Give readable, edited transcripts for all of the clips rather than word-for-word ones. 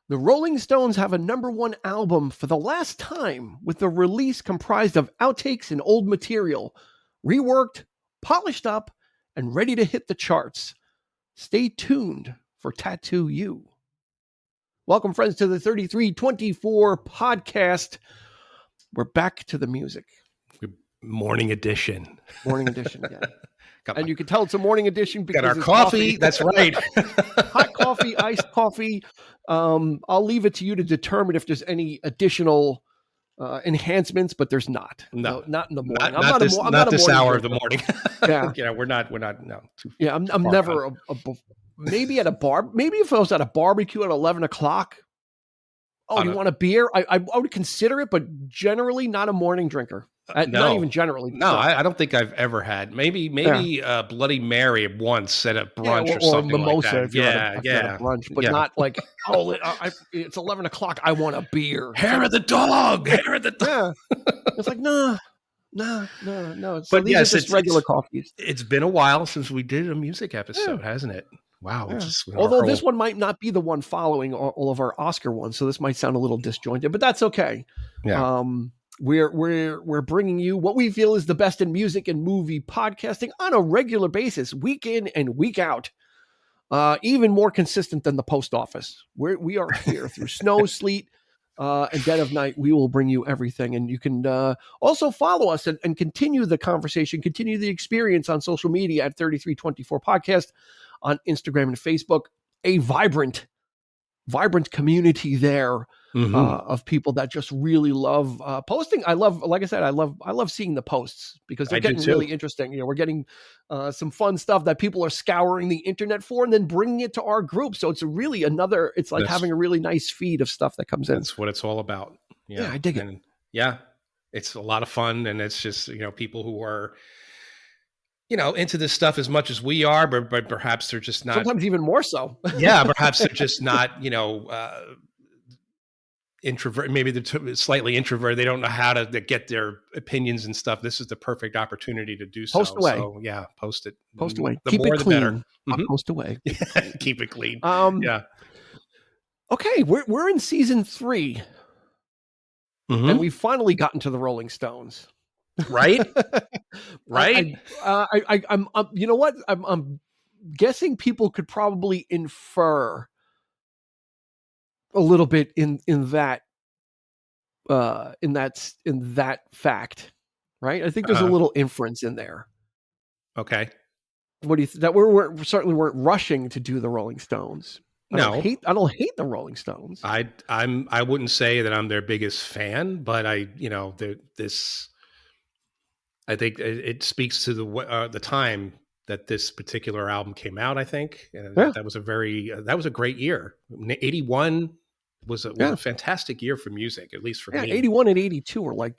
The Rolling Stones have a #1 album for the last time with a release comprised of outtakes and old material, reworked, polished up, and ready to hit the charts. Stay tuned for Tattoo You. Welcome, friends, to the 3324 podcast. We're back to the music. Morning edition. Morning edition, yeah. And you can tell it's a morning edition because got our coffee. That's right. Hot coffee, iced coffee. I'll leave it to you to determine if there's any additional enhancements, but there's not. No, not in the morning. Not this hour of the morning. Yeah, we're not. No. I'm never maybe at a bar. Maybe if I was at a barbecue at 11 o'clock. Oh, you want a beer? I would consider it, but generally not a morning drinker. Not even generally. No, I don't think I've ever had. Maybe Bloody Mary once at a brunch or something mimosa like that. If you're at a brunch, but not like, it's 11 o'clock. I want a beer. Hair of the dog. Hair of the dog. Yeah. It's like, no. So but these are just regular coffees. It's been a while since we did a music episode, hasn't it? Wow. Yeah. Although this one might not be the one following all of our Oscar ones, so this might sound a little disjointed, but that's okay. Yeah. We're bringing you what we feel is the best in music and movie podcasting on a regular basis, week in and week out. Even more consistent than the post office. We are here through snow, sleet, and dead of night. We will bring you everything, and you can also follow us and continue the conversation, continue the experience on social media at 3324 Podcast on Instagram and Facebook. A vibrant community there. Mm-hmm. Of people that just really love posting. Like I said, I love seeing the posts because they're getting really interesting. We're getting some fun stuff that people are scouring the internet for and then bringing it to our group. So it's really having a really nice feed of stuff that comes in. That's what it's all about. Yeah, I dig it. Yeah, it's a lot of fun. And it's just, people who are, into this stuff as much as we are, but perhaps they're just not. Sometimes even more so. Yeah, perhaps they're just not, introvert. Maybe they're slightly introverted. They don't know how to get their opinions and stuff. This is the perfect opportunity to do so. Post away. So, yeah, post it. Post away. The Keep more, it clean. the better. Mm-hmm. Post away. Keep it clean. Yeah. Okay, we're in season 3, and we've finally gotten to the Rolling Stones. Right. Right. I'm you know what? I'm guessing people could probably infer a little bit in that fact, right? I think there's a little inference in there. Okay. What do you that we certainly weren't rushing to do the Rolling Stones. I don't hate the Rolling Stones. I wouldn't say that I'm their biggest fan, but I think it speaks to the time that this particular album came out. I think that was a great year. 81 was a fantastic year for music, at least for me. 81 and 82 were gold,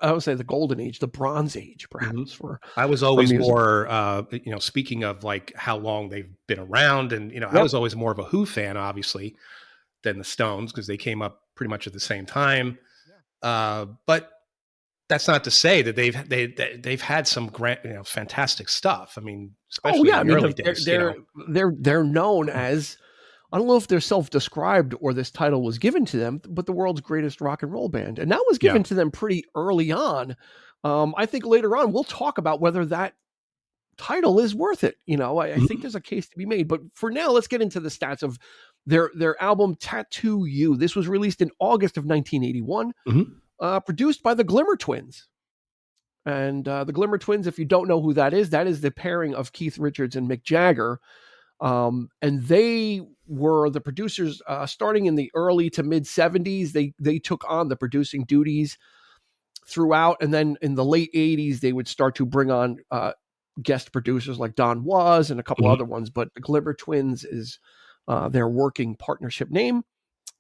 I would say the golden age, the bronze age, perhaps. I was always more, speaking of like how long they've been around, and I was always more of a Who fan, obviously, than the Stones because they came up pretty much at the same time. But that's not to say that they've had some great, fantastic stuff. I mean, especially in the early days. They're known as, I don't know if they're self-described or this title was given to them, but the world's greatest rock and roll band. And that was given to them pretty early on. I think later on, we'll talk about whether that title is worth it. I think there's a case to be made. But for now, let's get into the stats of their album, Tattoo You. This was released in August of 1981, produced by the Glimmer Twins. And the Glimmer Twins, if you don't know who that is the pairing of Keith Richards and Mick Jagger. And they were the producers starting in the early to mid 70s. They took on the producing duties throughout. And then in the late 80s, they would start to bring on guest producers like Don Was and a couple other ones. But the Glimmer Twins is their working partnership name.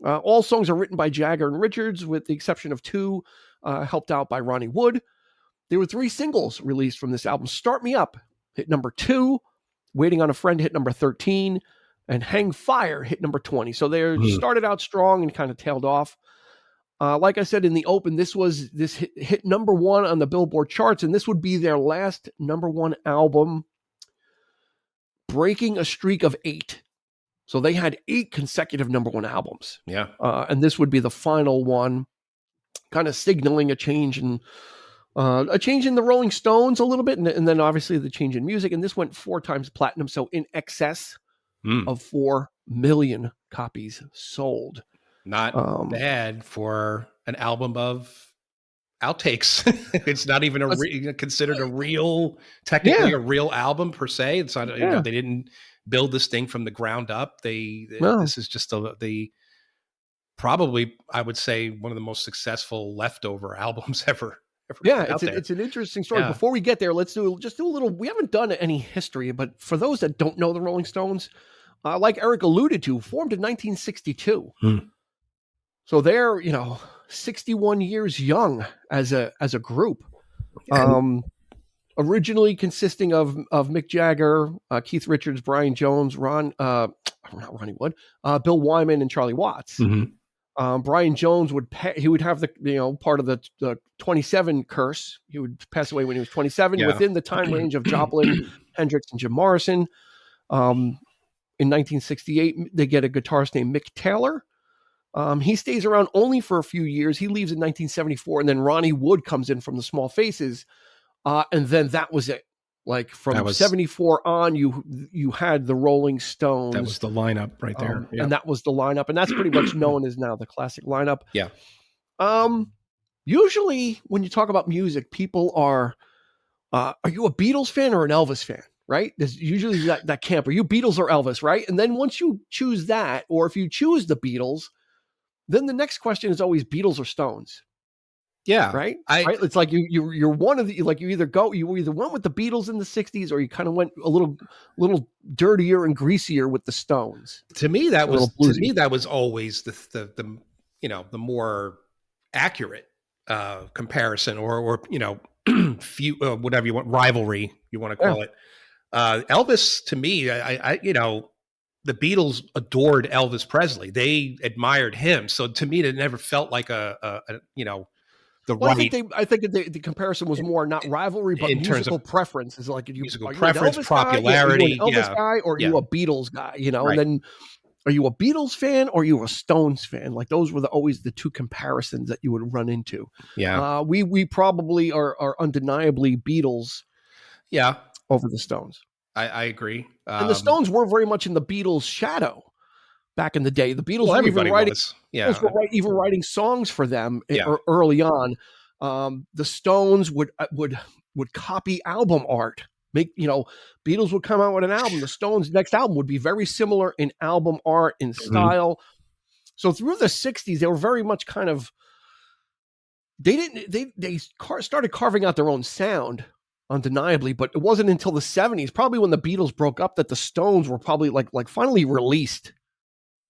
All songs are written by Jagger and Richards, with the exception of 2 helped out by Ronnie Wood. There were 3 singles released from this album. Start Me Up hit number 2. Waiting on a Friend hit number 13, and Hang Fire hit number 20. So they started out strong and kind of tailed off. Like I said in the open, this hit number 1 on the Billboard charts, and this would be their last number 1 album, breaking a streak of 8. So they had 8 consecutive number one albums. Yeah. And this would be the final one, kind of signaling a change in the Rolling Stones a little bit, and then obviously the change in music. And this went 4 times platinum, so in excess of 4 million copies sold. Not bad for an album of outtakes. It's not even considered a real, technically a real album per se. It's not, they didn't build this thing from the ground up. This is just the probably, I would say, one of the most successful leftover albums ever. Yeah, it's an interesting story. Before we get there, let's do a little. We haven't done any history, but for those that don't know the Rolling Stones, like Eric alluded to, formed in 1962. So they're 61 years young as a group. Originally consisting of Mick Jagger, Keith Richards, Brian Jones, not Ronnie Wood, Bill Wyman, and Charlie Watts. Brian Jones would have the part of the 27 curse. He would pass away when he was 27, within the time range of Joplin, Hendrix, and Jim Morrison. In 1968, they get a guitarist named Mick Taylor. He stays around only for a few years. He leaves in 1974, and then Ronnie Wood comes in from the Small Faces, and then that was it. Like from 74 on, you had the Rolling Stones. That was the lineup right there. And that was the lineup. And that's pretty much known as now the classic lineup. Yeah. Usually when you talk about music, people are you a Beatles fan or an Elvis fan? Right? There's usually that camp. Are you Beatles or Elvis? Right? And then once you choose that, or if you choose the Beatles, then the next question is always Beatles or Stones. Yeah. Right. It's like you're one of the, like you either went with the Beatles in the 60s, or you kind of went a little dirtier and greasier with the Stones. To me, that was always the more accurate comparison, or few, whatever you want, rivalry you want to call it. Elvis, to me, I the Beatles adored Elvis Presley. They admired him. So to me, it never felt like I think the comparison was more not rivalry, but musical preference. Is like musical preference, popularity. Are you an Elvis guy, or are you a Beatles guy? And then are you a Beatles fan or are you a Stones fan? Like those were always the two comparisons that you would run into. Yeah, we probably are undeniably Beatles. Yeah, over the Stones. I agree. And the Stones were very much in the Beatles' shadow back in the day. The Beatles were even writing. Yeah, even writing songs for them early on. The Stones would copy album art. Beatles would come out with an album. The Stones' next album would be very similar in album art, in style. So through the 60s, they were very much kind of. They started carving out their own sound, undeniably, but it wasn't until the 70s, probably when the Beatles broke up, that the Stones were probably like finally released.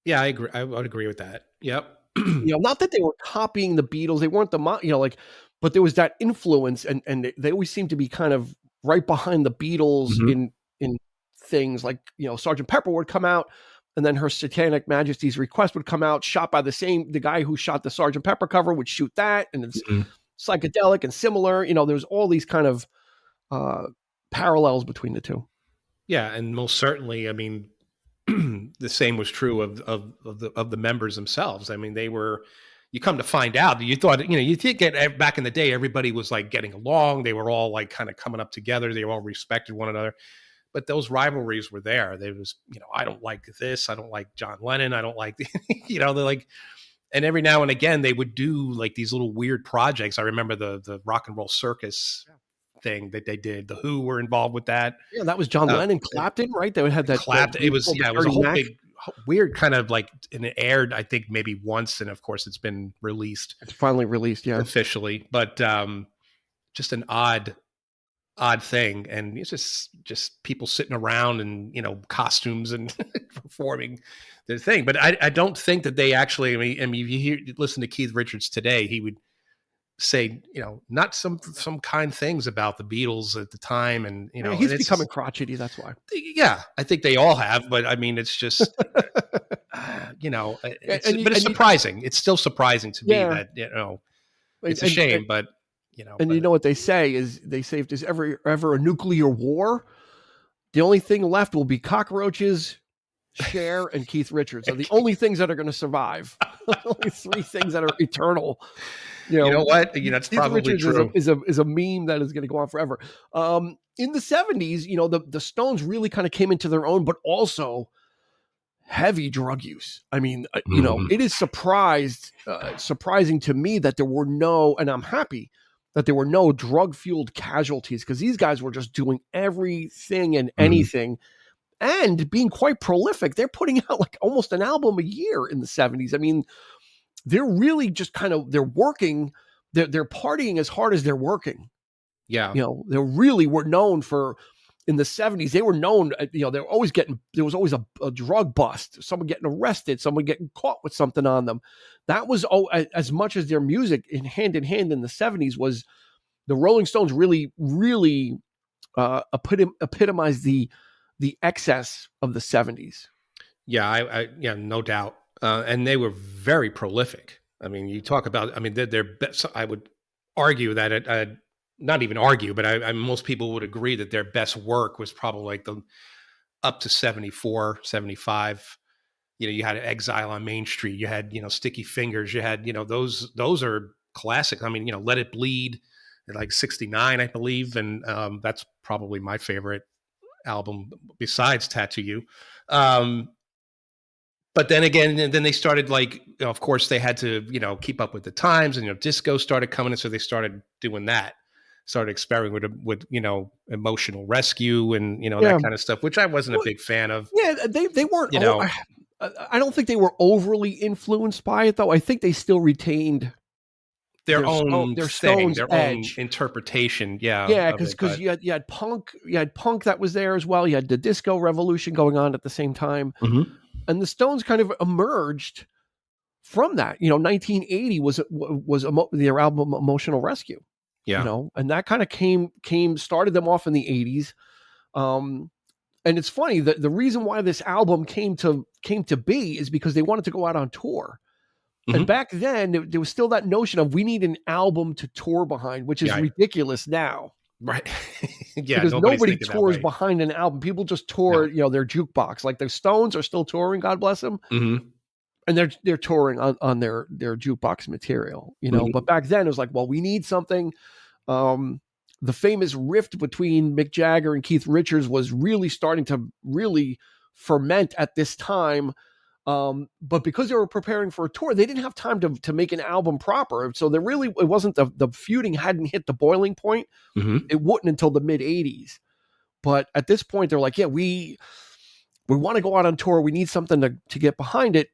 Yeah, I agree. I would agree with that. Yep. Not that they were copying the Beatles. They weren't but there was that influence, and they always seemed to be kind of right behind the Beatles in things like, Sgt. Pepper would come out, and then Her Satanic Majesty's Request would come out, shot by the guy who shot the Sgt. Pepper cover would shoot that, and it's psychedelic and similar. There's all these kind of parallels between the two. Yeah, and most certainly, I mean, the same was true of the members themselves. I mean, they were. You come to find out, you thought, you think back in the day, everybody was like getting along. They were all like kind of coming up together. They all respected one another, but those rivalries were there. There was, I don't like this. I don't like John Lennon. I don't like, they're like, and every now and again they would do like these little weird projects. I remember the Rock and Roll Circus thing that they did. The Who were involved with that. Yeah, that was John Lennon, Clapton, right? They had that. Clapton. It was a whole big, weird kind of like, and it aired, I think maybe once, and of course it's been released. It's finally released, yeah, officially. But just an odd thing, and it's just people sitting around and costumes and performing their thing. But I don't think that they actually. I mean, if you listen to Keith Richards today, he would say, not some kind things about the Beatles at the time, and he's becoming crotchety. That's why. Yeah, I think they all have, but I mean, it's just, it's surprising. It's still surprising to me that it's a shame, but you know what they say is if there's ever a nuclear war, the only thing left will be cockroaches Cher, and Keith Richards are the only things that are going to survive. Only three things that are eternal. You You know know, what? That's Keith probably Richards true. is a meme that is going to go on forever. In the 70s, the Stones really kind of came into their own, but also heavy drug use. I mean, Mhm. it is surprising to me that there were no, and I'm happy that there were no drug fueled casualties, because these guys were just doing everything and Mhm. anything and being quite prolific. They're putting out like almost an album a year in the 70s. I mean, they're really just they're working, they're partying as hard as they're working. Yeah. They really were known for, in the 70s, they were known, they were always there was always a drug bust, someone getting arrested, someone getting caught with something on them. That was, as much as their music in hand in the 70s was, the Rolling Stones really, really epitomized the excess of the 70s. Yeah, yeah, no doubt. And they were very prolific. I mean, you talk about, I mean, their best, I would argue that not even argue, but most people would agree that their best work was probably like the up to 74, 75. You had Exile on Main Street, you had, Sticky Fingers, you had, those are classic. I mean, Let It Bleed at like 69, I believe. And that's probably my favorite album besides Tattoo You. Um, but then again, and then they started, like, of course, they had to, keep up with the times, and disco started coming in, so they started doing that, started experimenting with emotional rescue and that Yeah. kind of stuff, which I wasn't a Well, big fan of. yeah, they weren't. You know, I don't think they were overly influenced by it, though. I think they still retained their own their thing, Stones their own edge. interpretation, yeah, Yeah, of it. because But you had punk that was there as well. You had the disco revolution going on at the same time, Mhm. and the Stones kind of emerged from that. 1980 was their album Emotional Rescue. Yeah. And that kind of started them off in the 80s. Um, and it's funny that the reason why this album came to be is because they wanted to go out on tour. And Mhm. back then, there was still that notion of, we need an album to tour behind, which is Yeah. ridiculous now, Right. Yeah. because Nobody's nobody thinking that tours way. behind an album. People just tour, No. their jukebox. Like the Stones are still touring, God bless them, Mhm. and they're touring on their jukebox material. But Mhm. back then it was like, well, we need something. Um, the famous rift between Mick Jagger and Keith Richards was really starting to really ferment at this time. But because they were preparing for a tour, they didn't have time to make an album proper. So it wasn't, the feuding hadn't hit the boiling point. Mhm. It wouldn't until the mid 80s. But at this point, they're like, yeah, we want to go out on tour. We need something to get behind it.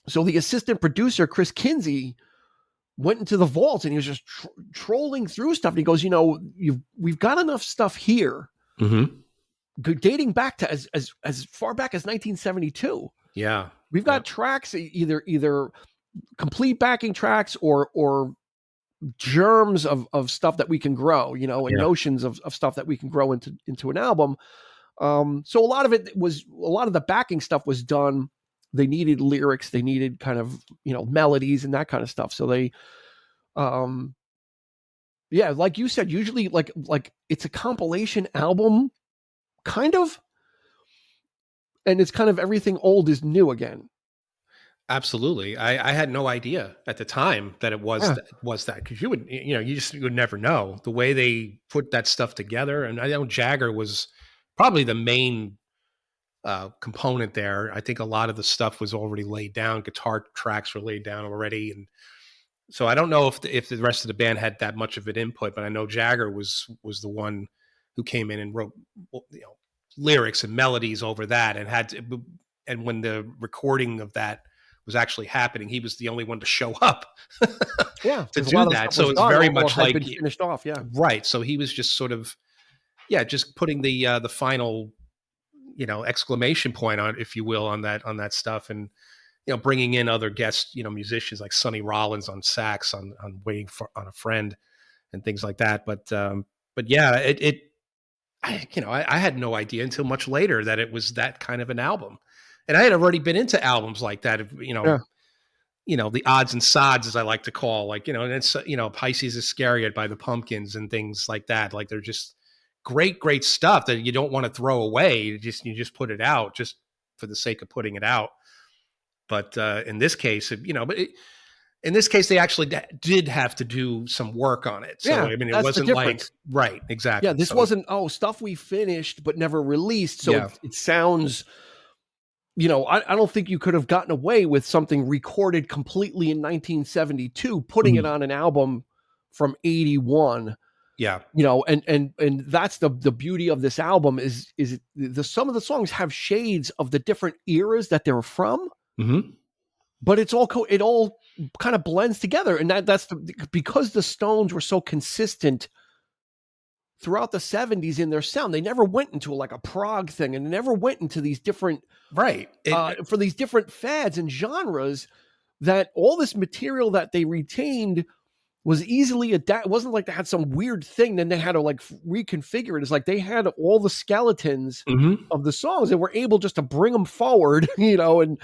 So the assistant producer, Chris Kinsey, went into the vault, and he was just trolling through stuff. And he goes, we've got enough stuff here, Mhm. dating back to as far back as 1972. Yeah. We've Yeah. got tracks, either complete backing tracks or germs of stuff that we can grow, and Yeah. notions of stuff that we can grow into an album. So a lot of the backing stuff was done. They needed lyrics, they needed kind of, melodies and that kind of stuff. So they, um, yeah, like you said, usually like it's a compilation album, kind of, and it's kind of everything old is new again. Absolutely. I had no idea at the time that it Yeah, was that, because you would never know the way they put that stuff together. And I know Jagger was probably the main component there. I think a lot of the stuff was already laid down. Guitar tracks were laid down already, and so I don't know if the rest of the band had that much of an input. But I know Jagger was the one who came in and wrote, lyrics and melodies over that, and and when the recording of that was actually happening, he was the only one to show up yeah, to because a do lot of the that. stuff So was it's done very or much had like, been finished off. Yeah, right. So he was just sort of, yeah, just putting the final, exclamation point on, if you will, on that stuff, and bringing in other guest, musicians like Sonny Rollins on sax, on Waiting on a Friend, and things like that. But yeah, I had no idea until much later that it was that kind of an album, and I had already been into albums like that. yeah, The odds and sods, as I like to call, like, and it's, Pisces Iscariot by the Pumpkins and things like that. Like, they're just great, great stuff that you don't want to throw away. You just put it out just for the sake of putting it out. But in this case, in this case, they actually did have to do some work on it. So, Yeah, I mean, it that's the wasn't like, difference. right, Yeah, exactly. this So, wasn't, oh, stuff we finished but never released, so yeah. it sounds, I don't think you could have gotten away with something recorded completely in 1972, putting it Mhm. on an album from 81. Yeah. And that's the beauty of this album is some of the songs have shades of the different eras that they're from, Hmm. but it all kind of blends together, and because the Stones were so consistent throughout the 70s in their sound. They never went into like a prog thing, and they never went into these different Right. for these different fads and genres, that all this material that they retained was easily adapted. It wasn't like they had some weird thing, then they had to like reconfigure it. It's like they had all the skeletons Mhm. of the songs and were able just to bring them forward, and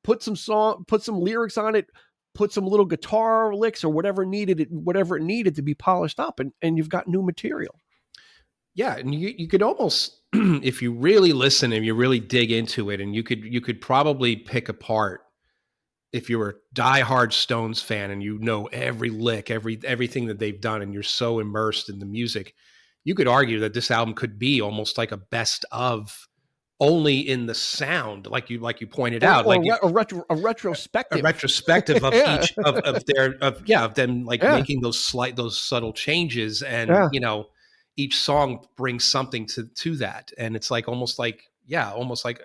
put some lyrics on it, put some little guitar licks or whatever it needed to be polished up, and you've got new material. Yeah, and you could almost, if you really listen and you really dig into it, and you could probably pick apart, if you're a diehard Stones fan and you know every lick, everything that they've done, and you're so immersed in the music, you could argue that this album could be almost like a best of, only in the sound, like you pointed out, Or like a a retrospective. retrospective of Yeah, each of their of them, like yeah, making those subtle changes, and yeah, each song brings something to that, and it's like almost like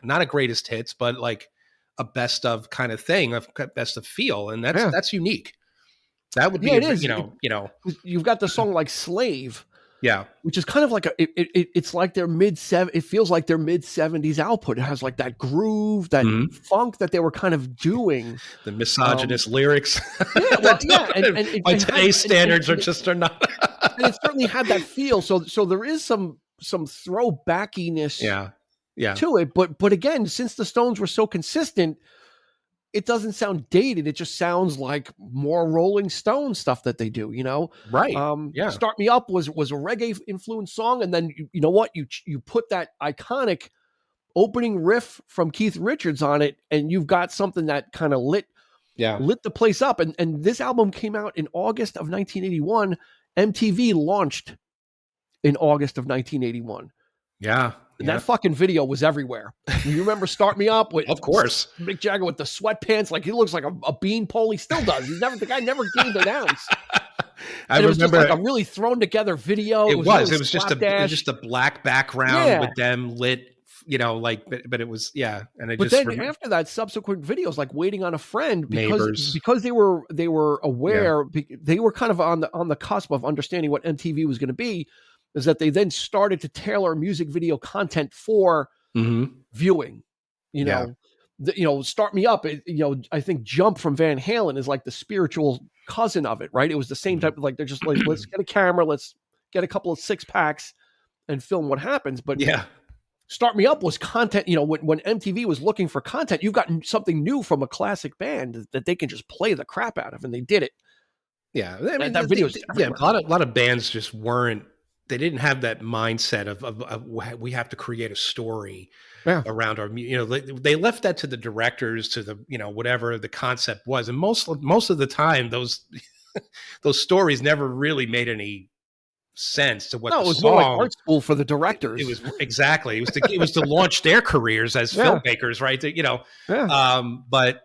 not a greatest hits, but like a best of kind of thing, of best of feel, and that's yeah, that's unique. That would yeah. be a It is. You've got the song like "Slave," yeah. which is kind of like it's like their it feels like their mid-70s output. It has like that groove, that Mhm. funk that they were kind of doing. The Um, misogynist lyrics yeah, well, yeah, by and had today's standards are not. and it certainly had that feel. So there is some throwbackiness Yeah, yeah, to it, but again, since the Stones were so consistent, it doesn't sound dated. It just sounds like more Rolling Stone stuff that they do. right, yeah, "Start Me Up" was a reggae influenced song, and then you know what, you put that iconic opening riff from Keith Richards on it, and you've got something that kind of yeah, lit the place up. And this album came out in August of 1981. MTV launched in August of 1981. yeah, And yeah. that fucking video was everywhere. You remember "Start Me Up" with Of course. Mick Jagger with the sweatpants, like he looks like a beanpole. He still does. The guy never gained an ounce. I And it was just like remember a really thrown together video. It it was was. really It was slapdash. just a black background Yeah. with them lit, but it was, yeah, and I But just then after that, subsequent videos like "Waiting on a Friend," Neighbors. because they were Yeah. aware, they were kind of on the cusp of understanding what MTV was going to be, is that they then started to tailor music video content for Mhm. viewing. You Yeah. know, "Start Me Up." I think "Jump" from Van Halen is like the spiritual cousin of it, right? It was the same type of, like, they're just like, let's get a camera, let's get a couple of six packs and film what happens. But Yeah. "Start Me Up" was content. When MTV was looking for content, you've got something new from a classic band that they can just play the crap out of, and they did it. Yeah. I mean, That video is yeah, everywhere. a lot of bands just weren't, they didn't have that mindset of we have to create a story Yeah. around our they left that to the directors, to the whatever the concept was, and most of the time those those stories never really made any sense to what No, the it was more like song. art school for the It directors. was exactly, it was to launch their careers as Yeah. filmmakers, right? Yeah. But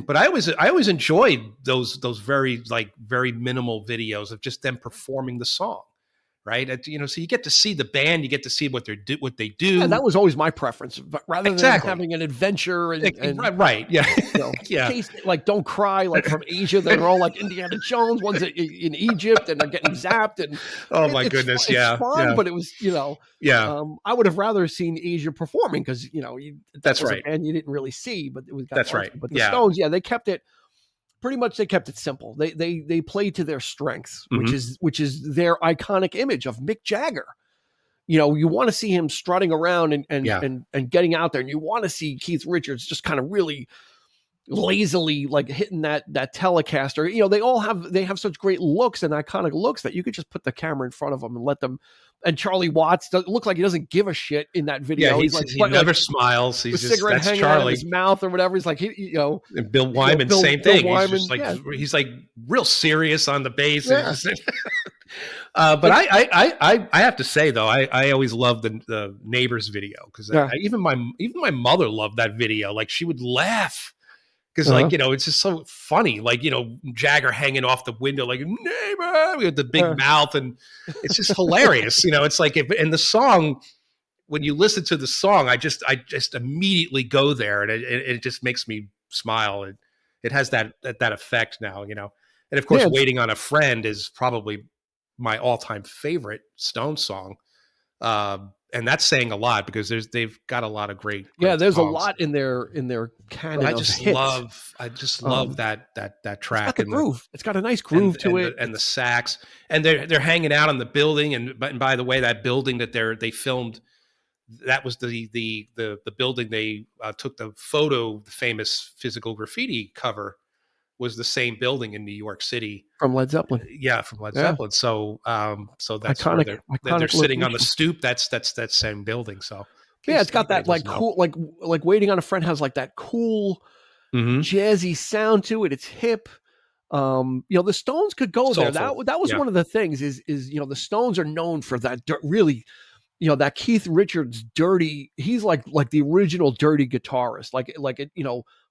but I always enjoyed those very, like, very minimal videos of just them performing the song, right? So you get to see the band, you get to see what they Yeah, do. that was always my preference, but rather than Exactly. having an adventure and Right, right. Yeah. Yeah. chase, like "Don't Cry," like from Asia, they're all like Indiana Jones. One's in Egypt, and they're getting zapped, and Oh my goodness. it's Yeah. fun, Yeah. but it was, Yeah. I would have rather seen Asia performing, because that That's was a right. band you didn't really see, but it was got That's art. right. But the Yeah. Stones, yeah, they kept it pretty much. They kept it simple. They played to their strengths, which Hmm. is their iconic image of Mick Jagger. You want to see him strutting around and Yeah. getting out there, and you want to see Keith Richards just kind of really lazily like hitting that Telecaster. You know, they have such great looks and iconic looks that you could just put the camera in front of them and let them. And Charlie Watts look like he doesn't give a shit in that Yeah, video. He's like, he but like never smiles. with He's just cigarette that's hanging out of Charlie. his mouth or whatever. He's like, And Bill Wyman, same Bill thing. He's just Wyman, like yeah, he's like real serious on the bass. And yeah. he's just, but But I have to say though, I always loved the Neighbors video because yeah, even my mother loved that video. Like she would laugh because uh-huh, like it's just so funny. Like Jagger hanging off the window like neighbor with the big uh, mouth, and it's just hilarious. It's like and the song. When you listen to the song, I just immediately go there, and it just makes me smile. It has that effect now. And of course, yeah, "Waiting on a Friend" is probably my all time favorite Stones song, and that's saying a lot because they've got a lot of great yeah. There's a songs. lot in their But canon of hits. I just love that It's got track the and the groove. It's got a nice groove to it. and the sax, and they're hanging out on the building. And by the way, that building that they filmed, that was the building they took the photo, the famous Physical Graffiti cover was the same building in New York City. From Led Zeppelin. Yeah, from Led Yeah, Zeppelin. So that's where they're iconic sitting on the location. stoop. That's that same building. So in Yeah, it's case got anybody that like doesn't know. cool, like Waiting on a Friend has like that cool Mm-hmm. jazzy sound to it. It's hip. The Stones could go there. Soulful. That was Yeah. one of the things is the Stones are known for that really, that Keith Richards dirty. He's like the original dirty guitarist.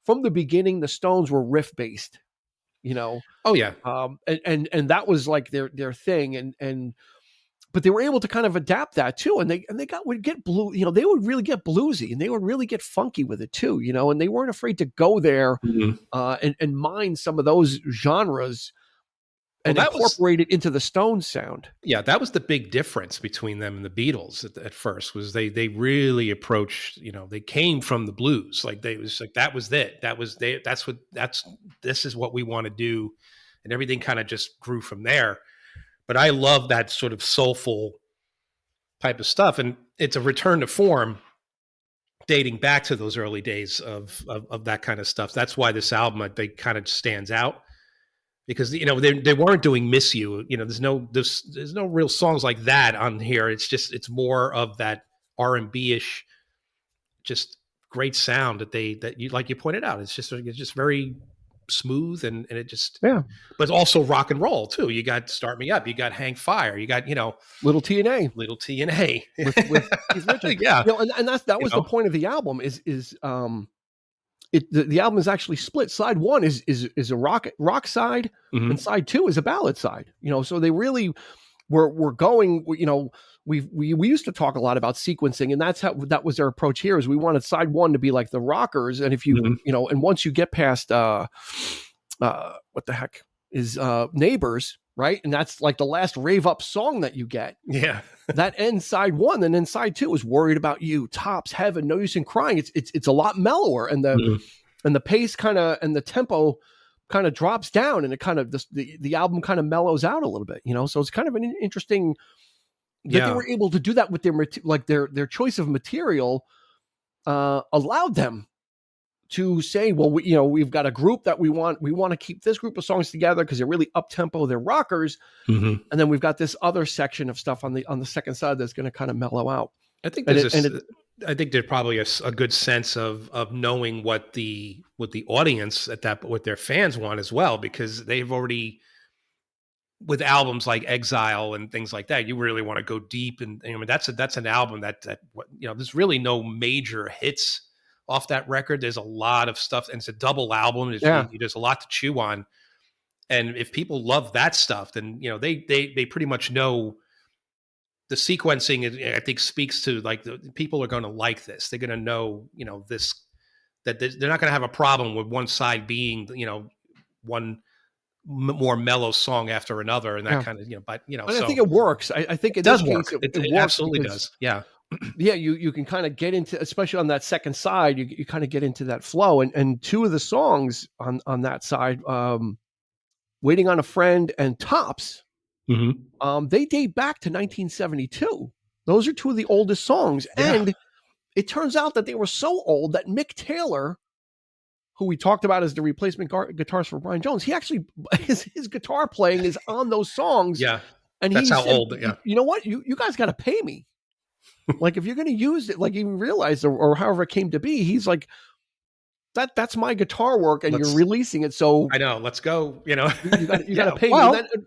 From the beginning, the Stones were riff based. You know, Oh yeah. and that was like their thing. And but they were able to kind of adapt that too, and would get blue. They would really get bluesy, and they would really get funky with it too. And they weren't afraid to go there Mm-hmm. and mine some of those genres Well, and incorporate it into the Stones sound. that was the big difference between them and the Beatles at first was they really approached, they came from the blues. Like they was like, that was it. This is what we want to do. And everything kind of just grew from there. But I love that sort of soulful type of stuff. And it's a return to form dating back to those early days of that kind of stuff. That's why this album, I think, kind of stands out because they weren't doing "Miss You." There's no real songs like that on here. It's more of that R&B ish, just great sound that you like you pointed out. It's just very smooth and it just, Yeah, but it's also rock and roll too. You got "Start Me Up," you got "Hang Fire," you got Little TNA "Little TNA" with Keith Richards. yeah, And that was the point of the album. The album is actually split. Side one is a rock side, mm-hmm. and side two is a ballad side. So they really were going. We used to talk a lot about sequencing, and that was their approach here. Is we wanted side one to be like the rockers, and if you Mm-hmm. and once you get past what the heck is Neighbors, right? And that's like the last rave up song that you get. Yeah. That ends side one, and then side two is Worried About You, Tops, Heaven, No Use in Crying. It's a lot mellower, and the pace kind of and the tempo kind of drops down, and it kind of the album kind of mellows out a little bit, So it's kind of an interesting that they were able to do that with their choice of material allowed them to say, well, we've got a group that we want to keep this group of songs together because they're really up tempo, they're rockers, and then we've got this other section of stuff on the second side that's going to kind of mellow out. I think I think there's probably a good sense of knowing what the audience what their fans want as well, because they've already, with albums like Exile and things like that, you really want to go deep, and that's an album that there's really no major hits off that record. There's a lot of stuff, and it's a double album. There's a lot to chew on, and if people love that stuff, then they pretty much know the sequencing. I think speaks to like the people are going to like this. They're going to know this, that they're not going to have a problem with one side being one more mellow song after another and that kind of but and I think it works. I think it does work. It works, absolutely does. Yeah. Yeah, you can kind of get into, especially on that second side, you kind of get into that flow. And two of the songs on that side, Waiting on a Friend and Tops, they date back to 1972. Those are two of the oldest songs. Yeah. And it turns out that they were so old that Mick Taylor who we talked about as the replacement guitarist for Brian Jones, he actually his guitar playing is on those songs, Yeah. and That's he how said, old. Yeah. "You know what? You guys got to pay me. Like if you're going to use it, like he realized or however it came to be, he's like that's my guitar work, and you're Let's. releasing it, so I know. Let's go. You know. you got Yeah. to pay me." And then Well.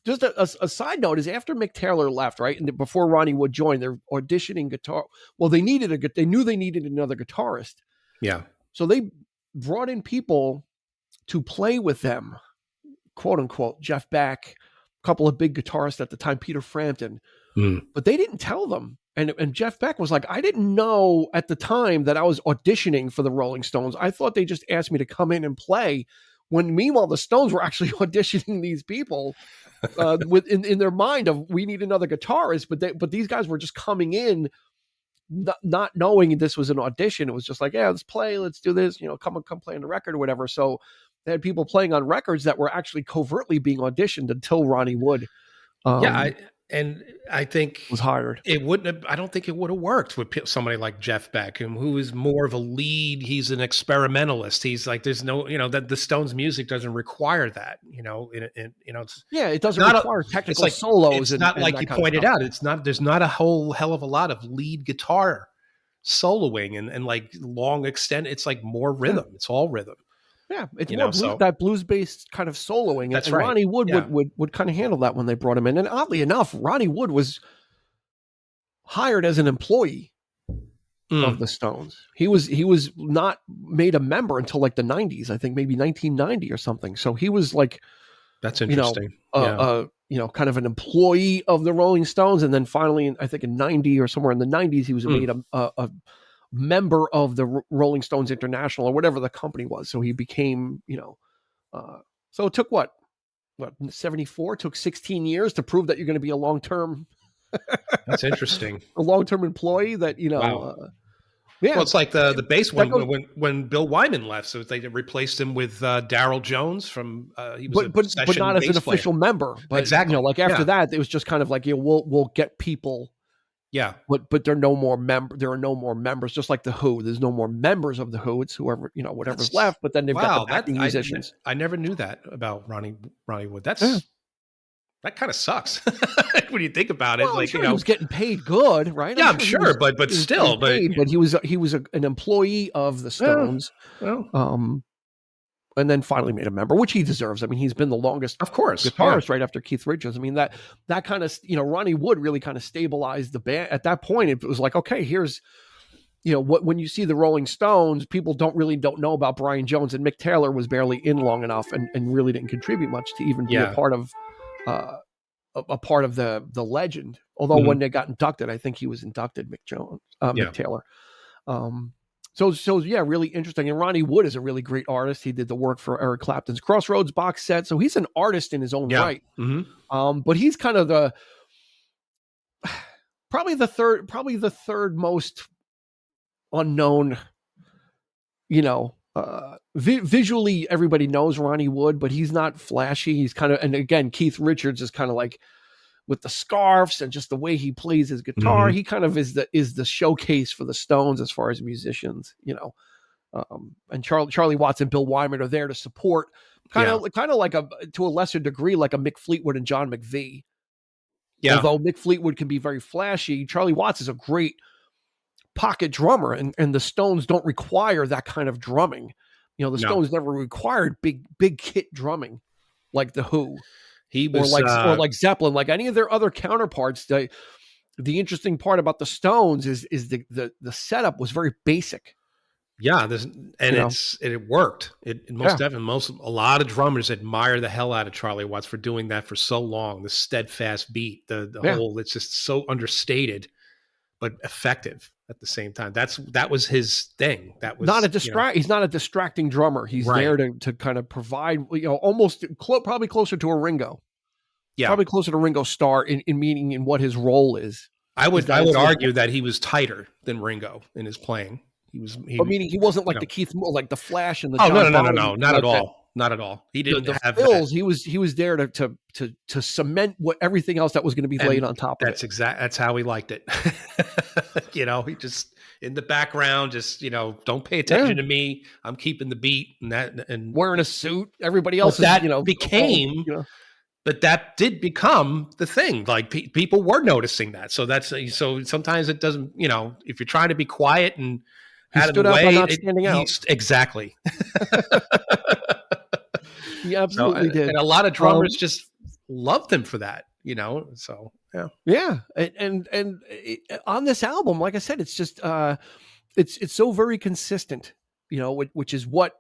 just a side note is after Mick Taylor left, right, and before Ronnie Wood joined, they're auditioning guitar. Well, they knew they needed another guitarist, Yeah. so they brought in people to play with them, quote unquote. Jeff Beck, a couple of big guitarists at the time, Peter Frampton, but they didn't tell them. And Jeff Beck was like, I didn't know at the time that I was auditioning for the Rolling Stones. I thought they just asked me to come in and play. When meanwhile the Stones were actually auditioning these people with in their mind of we need another guitarist, but these guys were just coming in not knowing this was an audition. It was just like, yeah, let's play, let's do this, come play on the record or whatever. So they had people playing on records that were actually covertly being auditioned until Ronnie Wood I think was hired. It wouldn't have, I don't think it would have worked with somebody like Jeff Beck, who is more of a lead. He's an experimentalist. He's like, there's no, that the Stones music doesn't require that, It doesn't require technical solos. It's not like you pointed out. There's not a whole hell of a lot of lead guitar soloing and like long extent. It's like more rhythm. It's all rhythm. Yeah, it's more that blues-based kind of soloing. That's and right. Ronnie Wood would kind of handle that when they brought him in. And oddly enough, Ronnie Wood was hired as an employee of the Stones. He was not made a member until like the 90s, I think maybe 1990 or something. So he was like, that's interesting. Kind of an employee of the Rolling Stones. And then finally, I think in 90 or somewhere in the 90s, he was made a member of the Rolling Stones International or whatever the company was. So he became, so it took what 74 took 16 years to prove that you're going to be a long-term. That's interesting. A long-term employee that, Wow. Well, it's like the bass when Bill Wyman left, so they replaced him with Daryl Jones from he was but not as an official member. But exactly, like after that, it was just kind of like we'll get people. Yeah, but there are no more There are no more members. Just like the Who, there's no more members of the Who. It's whoever whatever's left. But then they've got the backing musicians. I never knew that about Ronnie Wood. That kind of sucks when you think about it. Well, he was getting paid good, right? Yeah, I'm sure, but still, but he was an employee of the Stones. And then finally made a member, which he deserves. I mean, he's been the longest, of course, guitarist right after Keith Richards. I mean, that kind of, Ronnie Wood really kind of stabilized the band. At that point, it was like, okay, here's, when you see the Rolling Stones, people don't know about Brian Jones, and Mick Taylor was barely in long enough and really didn't contribute much to even be a part of the legend. Although when they got inducted, I think he was inducted, Mick Taylor. So yeah, really interesting. And Ronnie Wood is a really great artist. He did the work for Eric Clapton's Crossroads box set. So he's an artist in his own right. But he's kind of probably the third most unknown, visually everybody knows Ronnie Wood, but he's not flashy. He's kind of, and again, Keith Richards is kind of like with the scarves and just the way he plays his guitar. He kind of is the showcase for the Stones as far as musicians, and Charlie Watts and Bill Wyman are there to support kind of like to a lesser degree, like a Mick Fleetwood and John McVie. Yeah. Although Mick Fleetwood can be very flashy, Charlie Watts is a great pocket drummer, and the Stones don't require that kind of drumming. Stones never required big kit drumming like the Who. He was, or like Zeppelin, like any of their other counterparts. The interesting part about the Stones is the setup was very basic. Yeah, it worked. It most definitely. A lot of drummers admire the hell out of Charlie Watts for doing that for so long. The steadfast beat, the whole. It's just so understated, but effective at the same time. That was his thing. That was not a He's not a distracting drummer. He's there to kind of provide, almost probably closer to a Ringo. Yeah, probably closer to Ringo Starr in meaning in what his role is. I would argue that he was tighter than Ringo in his playing. Meaning he wasn't like the Keith, like the Flash and the. No, not at all. Not at all. He didn't have fills. He was there to cement what everything else that was going to be laid on top of it. That's how he liked it. He just in the background, just don't pay Yeah, attention to me. I'm keeping the beat, and that, and wearing a suit. Everybody but else is, that all, became, but that did become the thing. Like people were noticing that. So so sometimes it doesn't. If you're trying to be quiet and he out of the stood out by way, not standing out. exactly. He So absolutely did. and a lot of drummers Um, just loved him for that. So yeah, yeah, on this album, like I said, it's just it's so very consistent, which is what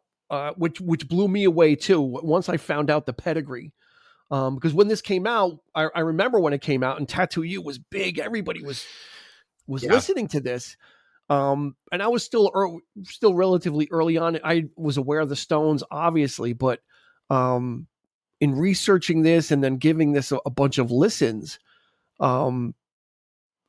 which blew me away too. Once I found out the pedigree, because when this came out, I remember when it came out and Tattoo You was big. Everybody was yeah. listening to this. And I was still relatively early on. I was aware of the Stones, obviously, but um, in researching this and then giving this a bunch of listens, um,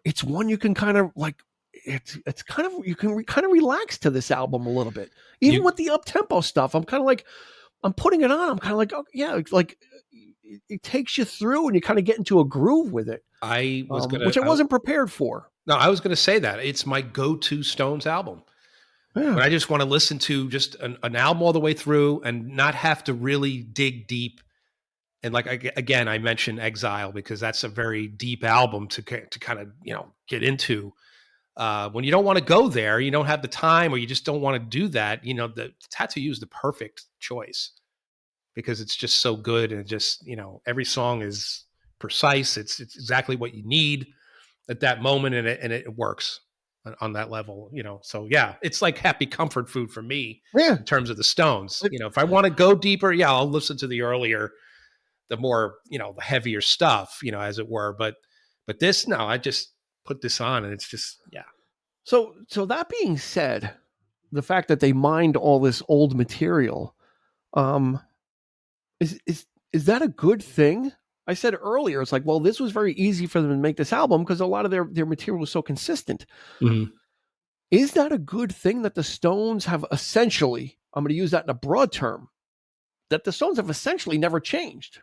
it's one you can kind of like. It's kind of you can kind of relax to this album a little bit, even You, with the up tempo stuff. I'm kind of like I'm putting it on. I'm kind of like, oh yeah, it's like it takes you through and you kind of get into a groove with it, I was gonna. which I wasn't prepared for. No, I was gonna say that it's my go-to Stones album. Yeah, When I just want to listen to just an album all the way through and not have to really dig deep. And like again, I mentioned Exile because that's a very deep album to kind of get into. When you don't want to go there, you don't have the time, or you just don't want to do that. The Tattoo You is the perfect choice because it's just so good, and just every song is precise. It's exactly what you need at that moment, and it works on that level. So yeah, it's like happy comfort food for me yeah. in terms of the Stones. If I want to go deeper, yeah, I'll listen to the more the heavier stuff, as it were. But this, no, I just put this on, and it's just, yeah. So that being said, the fact that they mined all this old material, um, is that a good thing? I said earlier, it's like, well, this was very easy for them to make this album because a lot of their material was so consistent. Mhm. Is that a good thing that the Stones have essentially? I'm going to use that in a broad term. That the Stones have essentially never changed.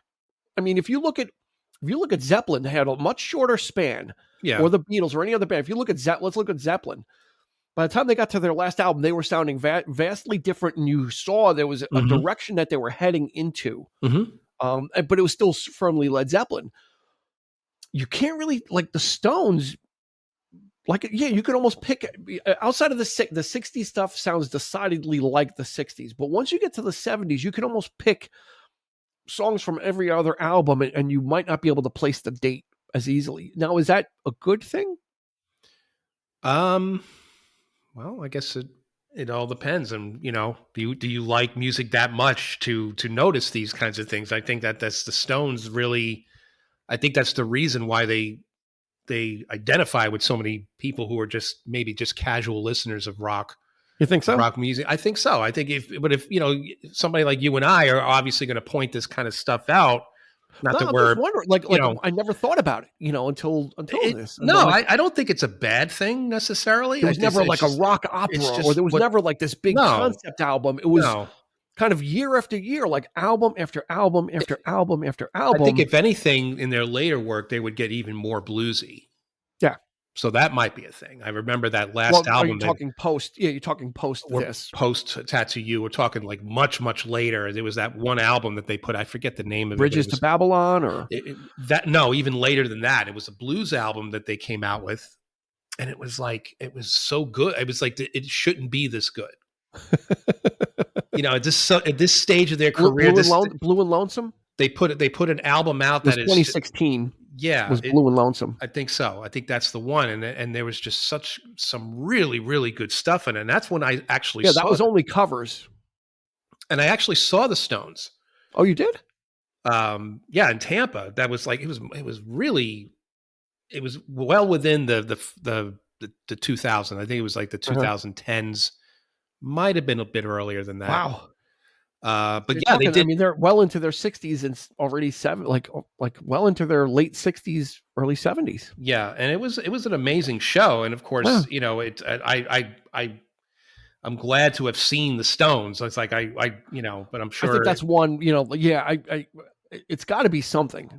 I mean, if you look at Zeppelin, they had a much shorter span, Yeah. or the Beatles, or any other band. If you look at let's look at Zeppelin. By the time they got to their last album, they were sounding vastly different, and you saw there was a Hmm. direction that they were heading into. Hmm. But it was still firmly Led Zeppelin. You can't really like the Stones. Like, yeah, you could almost pick outside of the '60s stuff sounds decidedly like the '60s, but once you get to the '70s, you can almost pick songs from every other album, and you might not be able to place the date as easily. Now, is that a good thing? Um, well, I guess it all depends. And do you like music that much to notice these kinds of things? I think that's the Stones really. I think that's the reason why they identify with so many people who are just maybe just casual listeners of You think so? rock music. I think so. I think if somebody like you and I are obviously going to point this kind of stuff out, not No, that I'm just we're, wondering. Like, you like know, I never thought about it, until this, and no, I'm like, I don't think it's a bad thing necessarily. there I was think never it's like a just, rock it's opera, or just there was what, never like this big no, concept album. It was no. kind of year after year, like album after album after album after I think album. if anything in their later work, they would get even more bluesy. Yeah. So that might be a thing. I remember that last Well, are you album that talking post? Yeah, you're talking post we're this. post Tattoo You. We're talking like much, much later. There was that one album that they put, I forget the name of it, but it Bridges to was Babylon, or that, no, even later than that. It was a blues album that they came out with. And it was like, it was so good. It was like, it shouldn't be this good. At this stage of their career, Blue and Lonesome they put an album out was that is, 2016. yeah, Was Blue and Lonesome? I think so. I think that's the one. And there was just some really, really good stuff in it. And that's when I actually Yeah, that saw was them. only covers. And I actually saw the Stones. Oh, you did? Yeah, in Tampa. That was like, it was well within the 2000. I think it was like the Uh-huh. 2010s. Might have been a bit earlier than that. Wow. But You're yeah, they talking. I did. mean, they're well into their 60s and already like well into their late 60s, early 70s. Yeah, and it was an amazing show. And of Yeah. course, I'm glad to have seen the Stones. It's like but I'm I think sure that's one. Yeah, it's got to be something.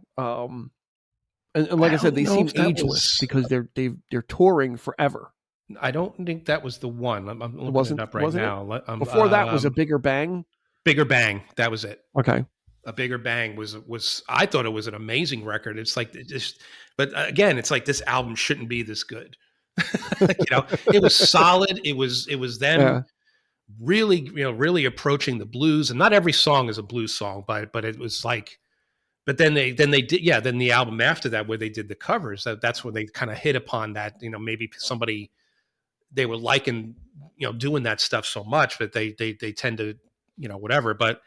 And like I I said, don't they know seem if that ageless was. because they're touring forever. I don't think that was the one. I'm It looking it wasn't up right wasn't it? now. Before that was a bigger bang. Bigger Bang. That was it. Okay. A Bigger Bang was. I thought it was an amazing record. It's like it just, but again, it's like this album shouldn't be this good. It was solid. It was them Yeah. really, really approaching the blues, and not every song is a blues song, but it was like. But then they did, yeah. Then the album after that, where they did the covers, that's when they kind of hit upon that. Maybe somebody they were liking, doing that stuff so much that they tend to, whatever. But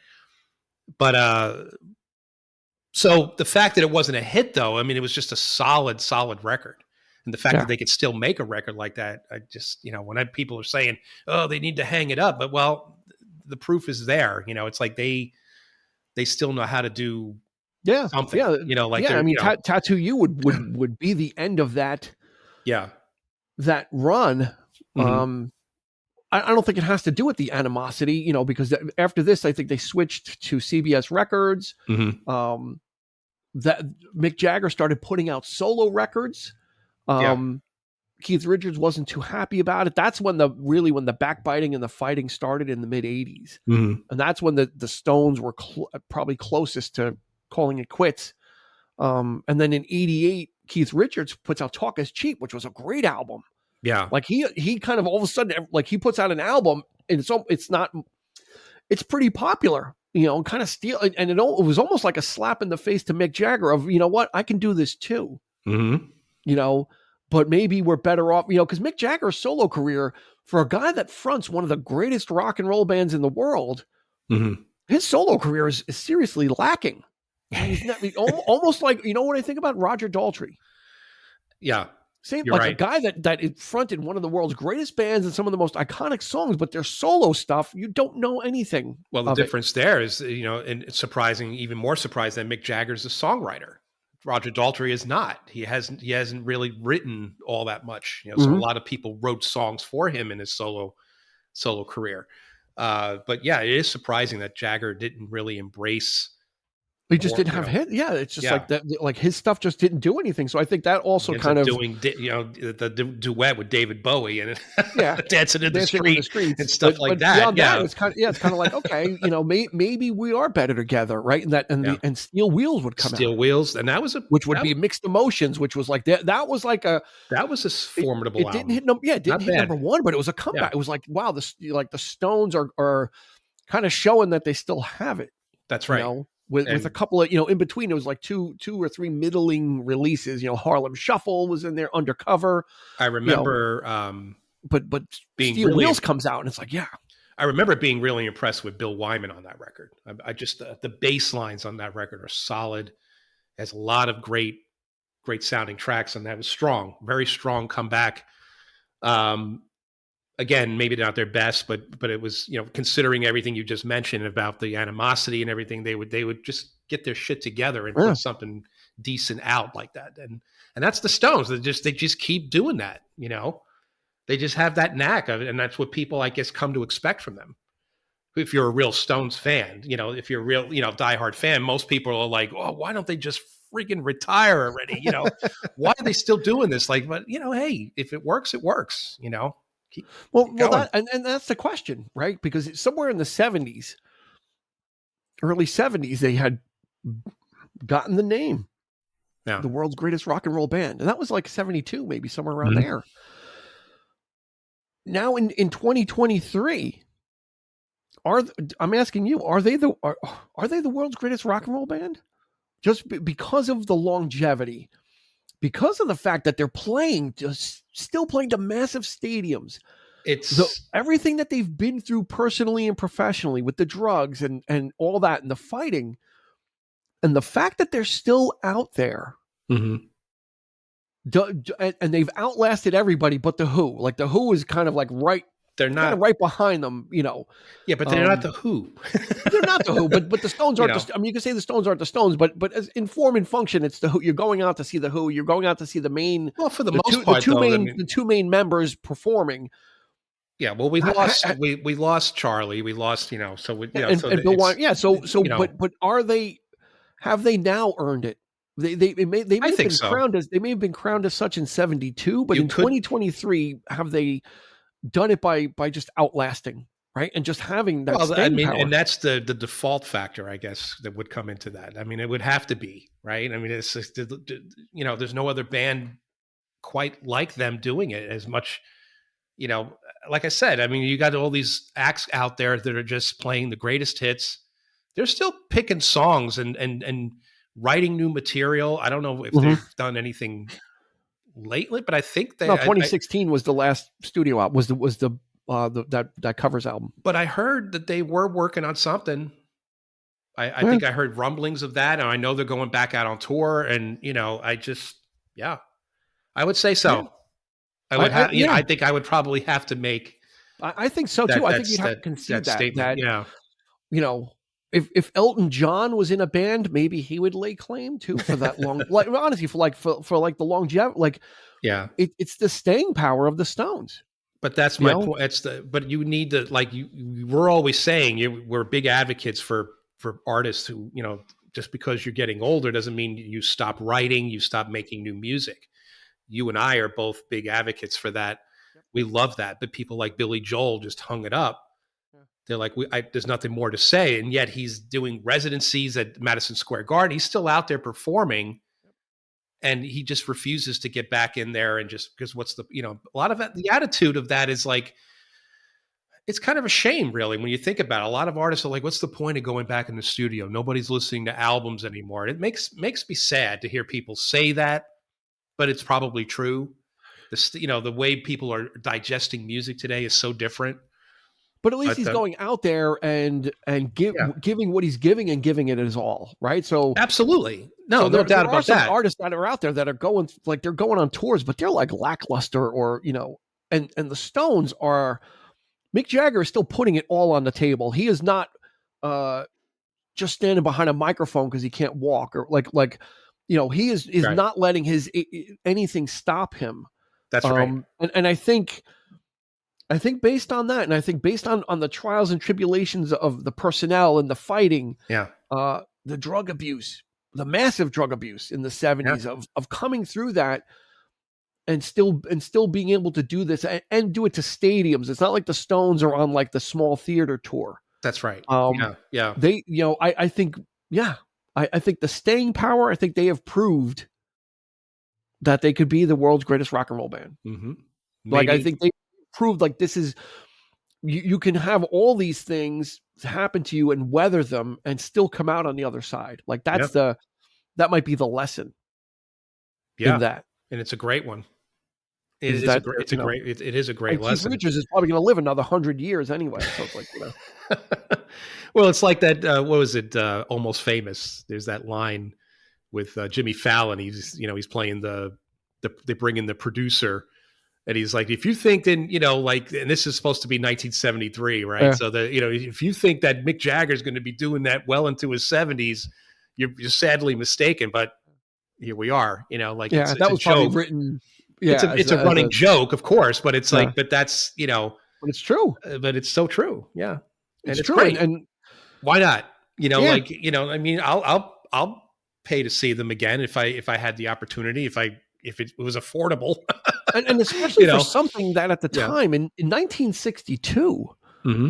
so the fact that it wasn't a hit, though, I mean, it was just a solid record. And the fact that Yeah. they could still make a record like that, I just, when people are saying, "Oh, they need to hang it up," but well, the proof is there. It's like they still know how to do Yeah. something. Yeah. Like Yeah. I they're, mean, Tattoo You would be the end of yeah, that run. hmm I don't think it has to do with the animosity, because after this, I think they switched to CBS Records. hmm Um, that Mick Jagger started putting out solo records. yeah, Um, Keith Richards wasn't too happy about it. That's when when the backbiting and the fighting started in the mid '80s, hmm and that's when the Stones were probably closest to calling it quits. And then in '88, Keith Richards puts out "Talk Is Cheap," which was a great album. yeah, Like he kind of all of a sudden, like, he puts out an album and it's pretty popular, kind of steal, and it was almost like a slap in the face to Mick Jagger of, what, I can do this too, hmm you know, but maybe we're better off, because Mick Jagger's solo career, for a guy that fronts one of the greatest rock and roll bands in the world, hmm his solo career is seriously lacking. I mean, he's not almost like, what I think about Roger Daltrey. yeah. Same, You're like a right. guy that fronted one of the world's greatest bands and some of the most iconic songs, but their solo stuff, you don't know anything Well, the of it. difference there is, and it's surprising, even more surprised that Mick Jagger's a songwriter. Roger Daltrey is not. He hasn't really written all that much. So a Mm-hmm. lot of people wrote songs for him in his solo career. But yeah, it is surprising that Jagger didn't really embrace He just more. didn't have hit. Yeah, it's just Yeah, like that. Like his stuff just didn't do anything. So I think that he also ends kind up of, doing the duet with David Bowie and yeah, dancing in the dancing in the street and streets. stuff But like but that. beyond that, Yeah, it's kind of like, okay, maybe we are better together, right? And yeah. and Steel Wheels would come out, Steel Wheels, and that was a which would that be Mixed Emotions, which was like that was like a, that was a it, formidable it didn't album. hit number, yeah, it didn't Not hit bad. number one, but it was a Yeah, comeback. It was like, wow, like the Stones are kind of showing that they still have it, that's right. with a And couple of, in between, it was like two or three middling releases. Harlem Shuffle was in there, Undercover, I you know, remember but being Steel really Wheels comes out and it's like, yeah, I remember being really impressed with Bill Wyman on that record. I just the bass lines on that record are solid. Has a lot of great sounding tracks, and that was strong, very strong comeback. Um, Again, maybe not their best, but it was, considering everything you just mentioned about the animosity and everything, they would just get their shit together and yeah. put something decent out like that. And that's the Stones. They just keep doing that. They just have that knack of it, and that's what people, I guess, come to expect from them. If you're a real Stones fan, if you're a real, diehard fan, most people are like, "Oh, why don't they just freaking retire already?" Why are they still doing this? Like, but hey, if it works, it works. Keep Well, going. and that's the question, right? Because somewhere in the '70s, early '70s, they had gotten the name, Yeah. the world's greatest rock and roll band, and that was like '72, maybe somewhere around Mhm. there. Now in 2023, I'm asking you, are they the world's greatest rock and roll band? Just because of the longevity, because of the fact that they're still playing to massive stadiums, It's everything that they've been through personally and professionally with the drugs and all that and the fighting, and the fact that they're still out there, mhm. and they've outlasted everybody but the Who. Like the Who is kind of like They're kind of not. right behind them. Yeah, but they're not Um, the Who. they're not the Who, but the Stones You aren't know. the. I mean, you can say the Stones aren't the Stones, but as in form and function, it's the Who. You're going out to see the Who. You're going out to see the main, Well, for the most part, though, I mean, the two main members performing. yeah. Well, we Ha- ha- lost. ha- We lost Charlie. We lost. So and so Bill Wyman, it's yeah. So you know but have they now earned it? They may I have think been so. crowned as such in 72, but You in could 2023, have they done it by just outlasting, right? And just having that well, I staying mean, and power. that's the default factor, I guess, that would come into that. I mean, it would have to be, right? I mean, it's just, there's no other band quite like them doing it as much, you know, like I said, I mean, you got all these acts out there that are just playing the greatest hits. They're still picking songs and writing new material. I don't know if Mhm. they've done anything lately, but I think No, I 2016 was the last studio album. Was the that covers album. but I heard that they were working on something. I Yeah, think I heard rumblings of that, and I know they're going back out on tour. And I just, yeah, I would say yeah. so. I would have, Yeah. I think I would probably have to make I think so too. that I think you'd that's have to that concede that that statement. Yeah, you know, if Elton John was in a band, maybe he would lay claim too for that long. Like honestly, for like the longevity, like yeah. it's the staying power of the Stones. But that's You my know, point. But you need to, like, we're always saying we're big advocates for artists who, just because you're getting older doesn't mean you stop writing, you stop making new music. You and I are both big advocates for that. Yep. We love that. But people like Billy Joel just hung it up. Yeah. They're like, there's nothing more to say. And yet he's doing residencies at Madison Square Garden. He's still out there performing, and he just refuses to get back in there. And just because what's a lot of that, the attitude of that is like, it's kind of a shame, really, when you think about it. A lot of artists are like, what's the point of going back in the studio? Nobody's listening to albums anymore. It makes me sad to hear people say that, but it's probably true. The way people are digesting music today is so different. but at least But he's going out there and yeah, giving what he's giving and giving it his all, right? absolutely. No, So no there doubt are about some that. artists that are out there that are going like they're going on tours, but they're like lackluster or and the Stones are. Mick Jagger is still putting it all on the table. He is not uh, just standing behind a microphone because he can't walk or he is Right. not letting his anything stop him. That's right. And I think based on that, and I think based on the trials and tribulations of the personnel and the fighting, Yeah. the drug abuse, the massive drug abuse in the Yeah. 70s of coming through that and still being able to do this and do it to stadiums. It's not like the Stones are on like the small theater tour. That's right. Um, Yeah. Yeah. they, I think, yeah, I think the staying power. I think they have proved that they could be the world's greatest rock and roll band. Hmm. Like I Maybe. think they proved like this is you can have all these things happen to you and weather them and still come out on the other side. Like Yeah. that might be the lesson in Yeah. that And it's a great one. It is is a that great. It's a great. It is a great and Keith lesson. Richards is probably going to live another 100 years anyway. So it's like Well, it's like that. What was it? Almost Famous. There's that line with Jimmy Fallon. He's playing they bring in the producer, and he's like, if you think then and this is supposed to be 1973, right? yeah, So if you think that Mick Jagger is going to be doing that well into his 70s, you're sadly mistaken. But here we are. Like yeah, it's that a was probably joke. written, yeah, It's a as running a joke, of course, but it's yeah, like, but that's but it's true. but it's so true. Yeah, and It's it's true, great. and Why not? yeah, I mean, I'll pay to see them again if I had the opportunity, if it was affordable. and especially you for know, something that at the yeah. time in 1962, Hmm.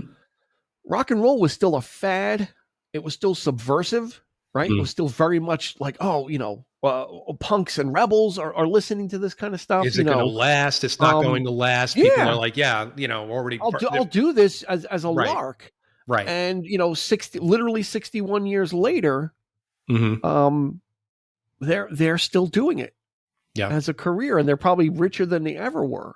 rock and roll was still a fad. It was still subversive, right? It was Mm. still very much like, punks and rebels are listening to this kind of stuff. Is it going to last? It's not going Um, to last. People are yeah, like, yeah, already. I'll do this as a Right, lark, right. and 61 years later, Hmm. um, they're still doing it Yeah, as a career, and they're probably richer than they ever were.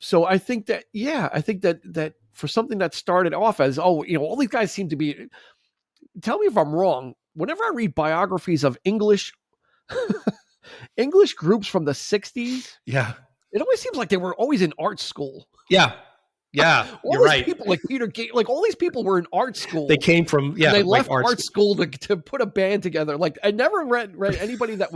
So I think that, yeah, I think that for something that started off as, all these guys seem to be, tell me if I'm wrong. Whenever I read biographies of English groups from the 60s, yeah, it always seems like they were always in art school. yeah, yeah. All You're these right. people like Peter Gates, like all these people were in art They school came from and they like left art art school. school to put a band together. Like I never read anybody that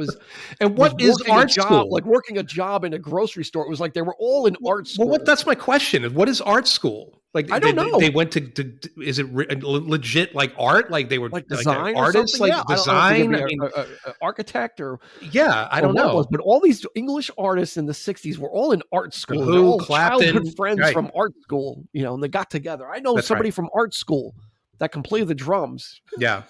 And was what is art school? working a job in a grocery store. It was like they were all in art Well, what school. that's my question. What is art school? Like I don't know. they went to is it legit like art? Like they were Like like design or artists, something? Yeah, like I don't think it'd design. be I mean, a architect yeah, I or don't what it was, know. but all these English artists in the 60s were all in art The school, and they're Who, all childhood Clapton, friends right? from art school, and they got together. I know That's right. somebody from art school that can play the drums, Yeah,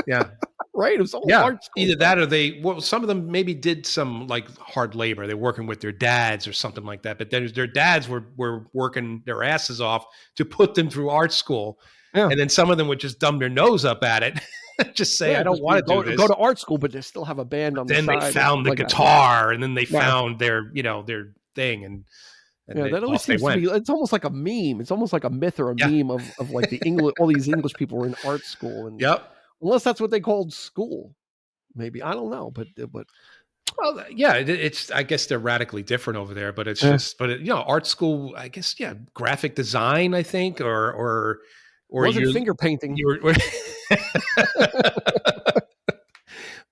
yeah. right? It was all Yeah, art school either stuff. that or they. Well, some of them maybe did some like hard labor. They're working with their dads or something like that. But then their dads were working their asses off to put them through art school, Yeah. and then some of them would just dumb their nose up at it, just say, Yeah, "I don't just you want to do go this." to art school, but they still have a band But on the then they side or found something the like that. Yeah. guitar, and then they Yeah. found their thing, and Yeah, they, that always off they seems to went. be it's almost like a meme. It's almost like a myth or a Yeah. meme of like the English all these English people were in art school and Yep. unless that's what they called school. Maybe. I don't know, but Well, yeah, it's. I guess they're radically different over there, but it's yeah. just. But art school. I guess, yeah, graphic design. I think, or Wasn't finger painting. you're.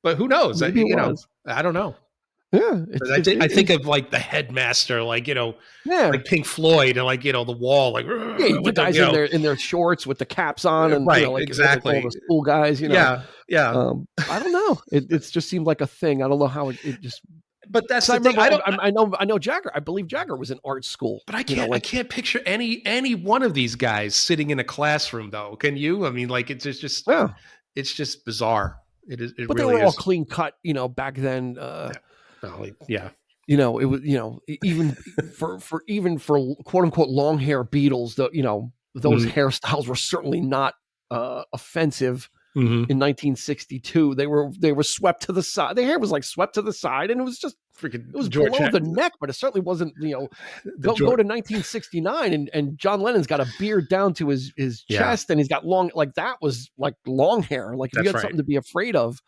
But who knows? Maybe it was. I don't know. Yeah, But I think it's of like the headmaster, like yeah. like Pink Floyd, and like the wall, like Yeah, the with the guys in their shorts with the caps on and right, like all exactly. the school guys. Yeah, yeah. I don't know. It's just seemed like a thing. I don't know how it just But that's because I the thing. remember I don't. I know Jagger. I believe Jagger was in art school. But I Like can't picture any one of these guys sitting in a classroom though. Can you? I mean, like yeah. it's just bizarre. It is. It But they really were all is. clean cut, back then. Yeah. Well, yeah. It was, even for quote unquote long hair Beatles, those Mhm. hairstyles were certainly not offensive Mhm. in 1962. They were swept to the side. Their hair was like swept to the side, and it was just Freaking it was George. below the neck, but it certainly wasn't. The Go George. to 1969, and John Lennon's got a beard down to his Yeah, chest, and he's got long like that was like long hair. Like if you that's had right. something to be afraid of,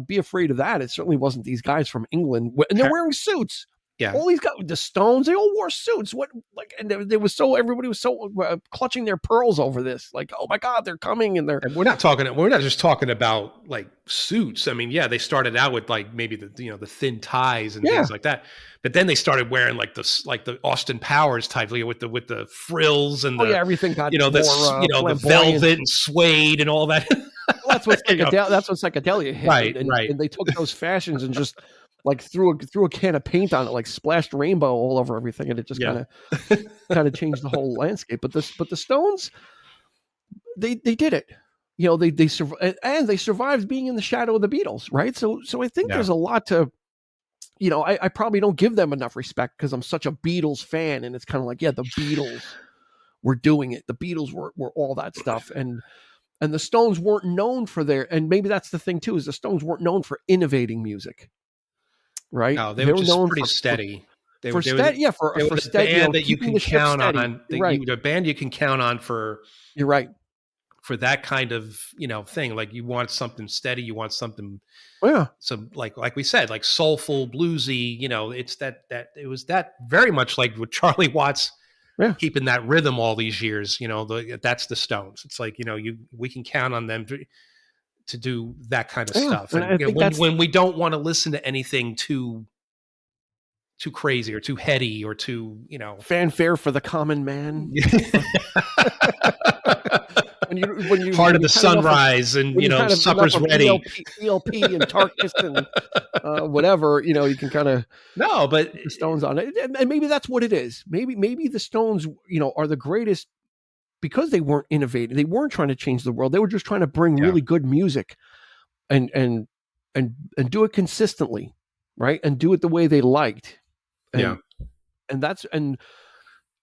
be afraid of that. It certainly wasn't these guys from England, and they're Ha- wearing suits. Yeah. All these guys, the Stones, they all wore suits. What like, and they was so everybody was so clutching their pearls over this. Like, oh my God, they're coming, and they're And we're not just talking about like suits. I mean, yeah, they started out with like maybe the thin ties and yeah, things like that. But then they started wearing like the Austin Powers type, with the frills and oh yeah, everything got more the flamboyant. velvet and suede and all that. Well, that's what You know, psychedelia hit, right, and right. and they took those fashions and just like threw a can of paint on it, like splashed rainbow all over everything, and it just Yeah. kind of changed the whole landscape. But the Stones, they did it. They survived, and they survived being in the shadow of the Beatles, right? So I think Yeah. there's a lot to. I probably don't give them enough respect because I'm such a Beatles fan, and it's kind of like, yeah, the Beatles were doing it. The Beatles were all that stuff, and the Stones weren't known for and maybe that's the thing too, is the Stones weren't known for innovating music, right? No, they They were were just known pretty steady. for steady, yeah, They were for the steady, band that you keeping can the ship count steady. on. You're right. The band you can count on You're right. for that kind of thing. Like you want something steady, you want something Yeah. some like we said, like soulful, bluesy. It's that it was that very much like with Charlie Watts Yeah. keeping that rhythm all these years. That's the Stones. It's like we can count on them to do that kind of Yeah. stuff. And And I think when that's we don't want to listen to anything too crazy or too heady or too fanfare for the common man. Part when of you the cut it off sunrise and when you kind of supper's enough of ready. ELP and Tarkus and whatever, you can kind of No, but the Stones on it, and maybe that's what it is. Maybe the Stones, are the greatest because they weren't innovating. They weren't trying to change the world. They were just trying to bring yeah, really good music and and do it consistently, right? And do it the way they liked. yeah, And that's and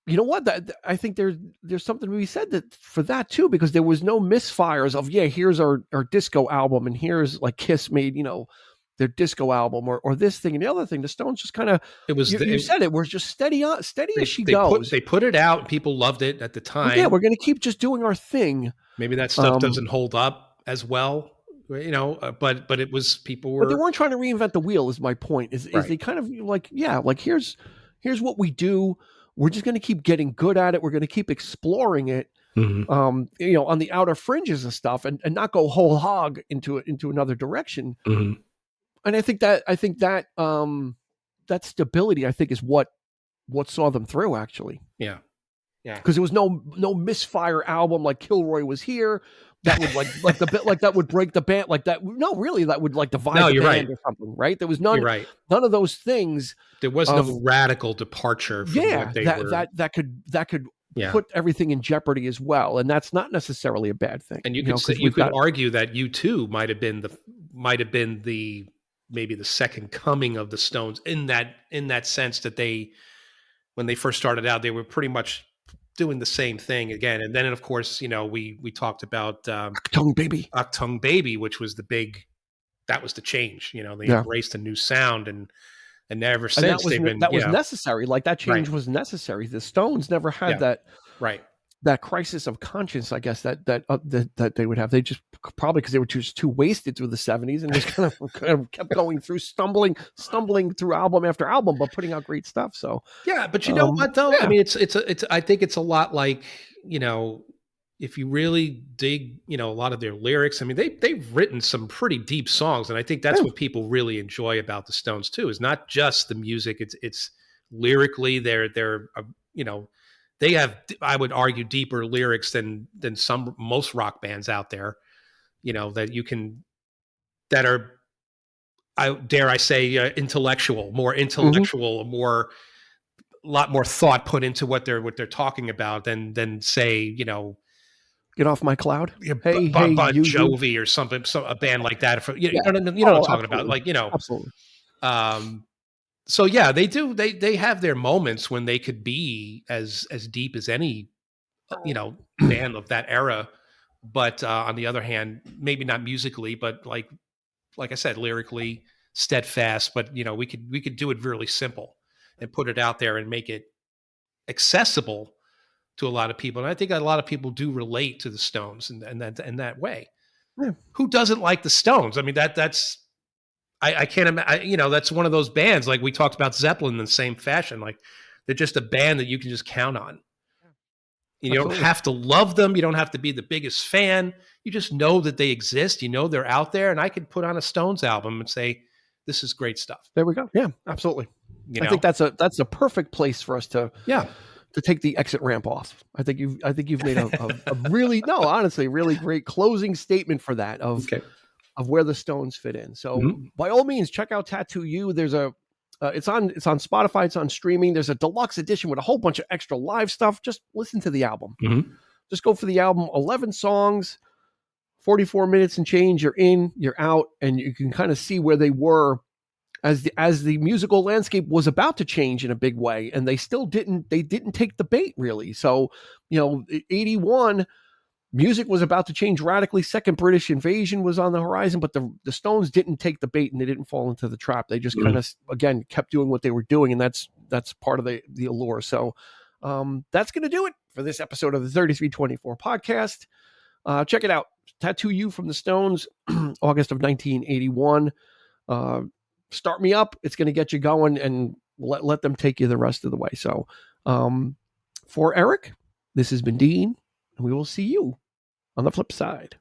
you know what? That I think there's something to be said that for that too, because there was no misfires of here's our disco album, and here's like Kiss made their disco album or this thing and the other thing. The Stones just kind of it was you said it. We're just steady as she goes. they put it out. People loved it at the Well, yeah, time. we're going to keep just doing our thing. Maybe that stuff doesn't hold up as well, but it was people But they were weren't trying to reinvent the wheel. Is my point? Is right. they kind of like here's what we do. We're just going to keep getting good at it. We're going to keep exploring it. Mm-hmm. On the outer fringes of stuff, and not go whole hog into another direction. Mm-hmm. And I think that that stability, I think, is what saw them through. Actually, Yeah, Yeah. because there was no misfire album like Kilroy Was Here that would like the bit like that would break the band like that. No, really, that would like divide No, the you're right. band or something, right? There was You're right. none of those things There was of no radical departure from what yeah they were. that could Yeah. put everything in jeopardy as well, and that's not necessarily a bad thing, And you you could know, say, because you we've could got argue that you too might have been the maybe the second coming of the Stones in that sense that they when they first started out they were pretty much doing the same thing again. And then of course, you know, we talked about tongue baby. Octung Baby, which was the big that was the change. You know, they Yeah. embraced a new sound, and ever And since they've been that was necessary. Like that right, change was necessary. The Stones never had yeah, right. that crisis of conscience, I guess that they would have. They just probably because they were just too wasted through the '70s and just kind of kept going through, stumbling through album after album, but putting out great stuff. So, Yeah, but you know what though? I yeah, mean, it's. I think it's a lot like, you know, if you really dig, you know, a lot of their lyrics. I mean, they've written some pretty deep songs, and I think that's yeah. what people really enjoy about the Stones too. Is not just the music. It's lyrically they're you know, they have, I would argue, deeper lyrics than some most rock bands out there. You know, that you can that are, I dare I say, more Hmm. intellectual, more a lot more thought put into what they're talking about than say, you know, Get off my cloud. yeah, Hey, hey, Bon you. Jovi or something, a band like that. For, Yeah. you know what I'm Oh, talking about, absolutely, like, you know. absolutely. Um, so yeah, they do. They have their moments when they could be as deep as any, you know, band of that era. But on the other hand, maybe not musically, but like I said, lyrically steadfast. But you know, we could do it really simple and put it out there and make it accessible to a lot of people. And I think a lot of people do relate to the Stones in that way. Yeah. Who doesn't like the Stones? I mean, that's I can't imagine. You know, that's one of those bands like we talked about Zeppelin in the same fashion. Like they're just a band that you can just count on. You don't Absolutely. have to love them. You don't have to be the biggest fan. You just know that they exist. You know they're out there, and I could put on a Stones album and say, "This is great stuff." There we go. Yeah, absolutely. You I know? think that's a perfect place for us Yeah. to take the exit ramp off. I think you've made a really no, honestly, really great closing statement for that Okay. of where the Stones fit in. So Hmm. by all means, check out Tattoo You. There's a it's on Spotify. It's on streaming. There's a deluxe edition with a whole bunch of extra live stuff. Just listen to the album. Hmm. Just go for the album. 11 songs, 44 minutes and change. You're in, you're out, and you can kind of see where they were as the musical landscape was about to change in a big way, and they didn't take the bait really. So, you know, 81 music was about to change radically. Second British invasion was on the horizon, but the Stones didn't take the bait and they didn't fall into the trap. They just kind Hmm. of again kept doing what they were doing, and that's part of the allure. So that's going to do it for this episode of the 3324 podcast. Check it out. Tattoo You from the Stones, August of 1981. Uh, Start me up. It's going to get you going, and let them take you the rest of the way. So for Eric, this has been Dean, and we will see you on the flip side.